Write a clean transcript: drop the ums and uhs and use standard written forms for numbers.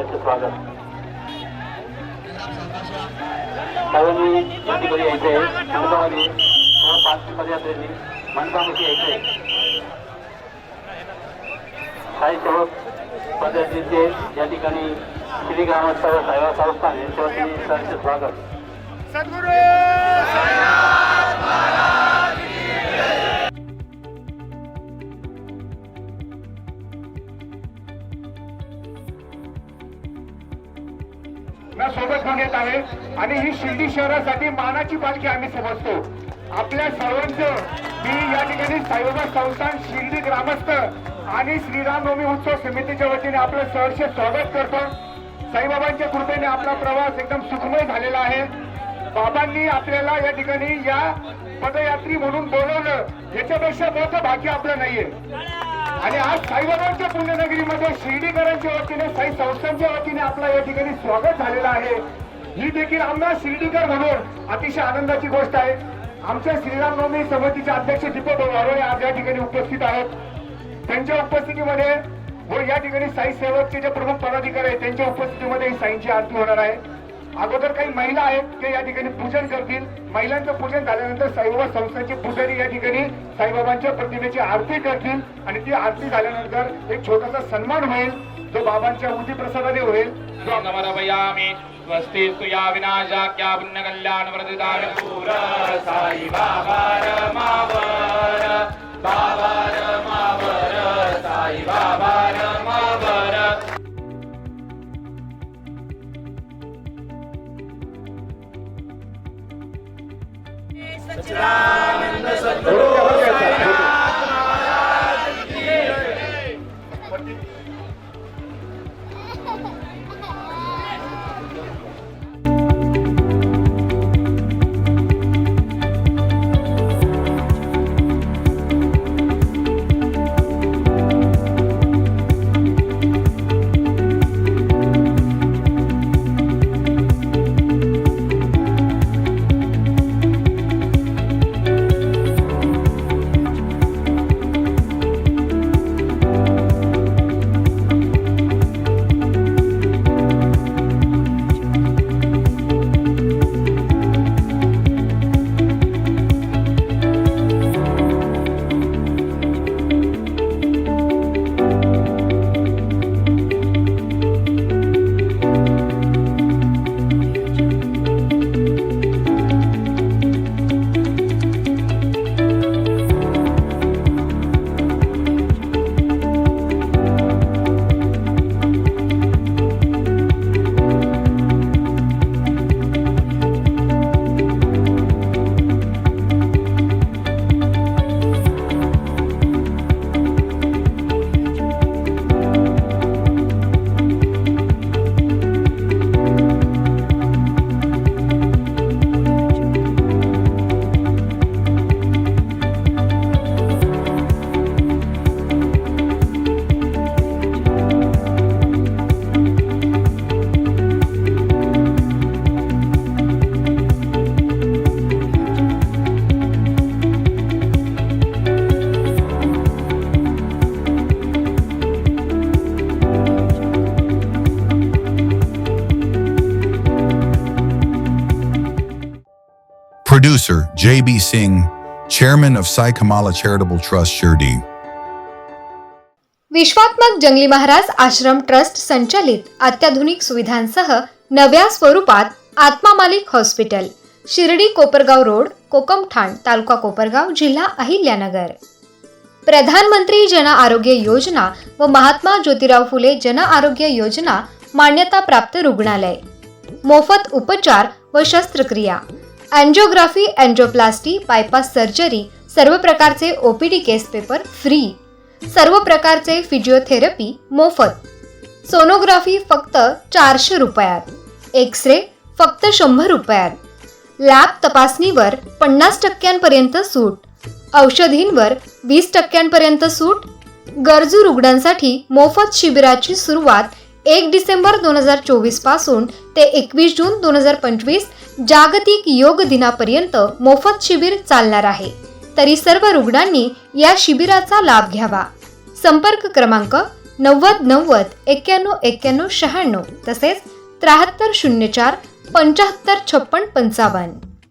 सहर्ष स्वागत। सर्वांनी या ठिकाणी यायचे मनपामध्ये पदयात्रेने मनपामध्ये यायचे। काही सेवक पदयात्रेचे या ठिकाणी श्री ग्रामस्थ सेवा संस्थान यांच्या वतीने सहर्ष स्वागत। सद्गुरु सोबत घेण्यात आहे आणि ही शिर्डी शहरासाठी मानाची पालखी आम्ही समजतो। आपल्या सर्वांचं मी या ठिकाणी साईबाबा संस्थान शिर्डी ग्रामस्थ आणि श्रीरामनवमी उत्सव समितीच्या वतीने आपलं सहर्ष स्वागत करतो। साईबाबांच्या कृपेने आपला प्रवास एकदम सुखमय झालेला आहे। बाबांनी आपल्याला या ठिकाणी या पदयात्री म्हणून बोलवलं, याच्यापेक्षा मोठं भाग्य आपलं नाहीये। आणि आज साईबाबांच्या पुण्यनगरीमध्ये शिर्डीकरांच्या वतीने साई संस्थांच्या वतीने आपला या ठिकाणी स्वागत झालेलं आहे। ही देखील आम्हाला शिर्डीकर म्हणून अतिशय आनंदाची गोष्ट आहे। आमच्या श्रीरामनवमी समितीचे अध्यक्ष दीपक वारोळे आज या ठिकाणी उपस्थित आहेत। त्यांच्या उपस्थितीमध्ये व या ठिकाणी साई सेवकचे जे प्रमुख पदाधिकारी आहेत त्यांच्या उपस्थितीमध्ये ही साईंची आरती होणार आहे। अगोदर काही महिला आहेत ते या ठिकाणी पूजन करतील। महिलांचं पूजन झाल्यानंतर साईबाबा संस्थांचे पुजारी या ठिकाणी साईबाबांच्या प्रतिमेची आरती करतील आणि ती आरती झाल्यानंतर एक छोटासा सन्मान होईल जो बाबांच्या उदी प्रसादाने होईल। नमरवयामि स्वस्तिस्तु या विनाशाख्या पुण्य कल्याण वर्धितानि पूर साई बाबा रमावर बाबा रमावर साई बाबा रमावर। सच्चिदानंद सद्गुरु Producer J.B. Singh, Chairman of Sai Kamala Charitable Trust, Shirdi. विश्वात्मक जंगली महाराज आश्रम ट्रस्ट संचालित अत्याधुनिक सुविधांसह नव्या स्वरूपात आत्मा मालिक हॉस्पिटल, शिर्डी कोपरगाव रोड, कोकमठाण, तालुका कोपरगाव, जिल्हा अहिल्यानगर। प्रधानमंत्री जन आरोग्य योजना व महात्मा ज्योतिराव फुले जन आरोग्य योजना मान्यता प्राप्त रुग्णालय, मोफत उपचार व शस्त्रक्रिया, एंजिओग्राफी, एंजिओप्लास्टी, बायपास सर्जरी, सर्व प्रकारचे ओपीडी केस पेपर फ्री, सर्व प्रकारचे फिजिओथेरपी मोफत, सोनोग्राफी फक्त 400 रुपयात, एक्सरे फक्त 100 रुपयात, लॅब तपासणीवर 50% सूट, औषधींवर 20% सूट। गरजू रुग्णांसाठी मोफत शिबिराची सुरुवात 1 डिसेंबर 2024 पासून ते 21 जून 2025 जागतिक योग दिनापर्यंत मोफत शिबिर चालणार आहे। तरी सर्व रुग्णांनी या शिबिराचा लाभ घ्यावा। संपर्क क्रमांक 9090919196 तसेच 7304 755655.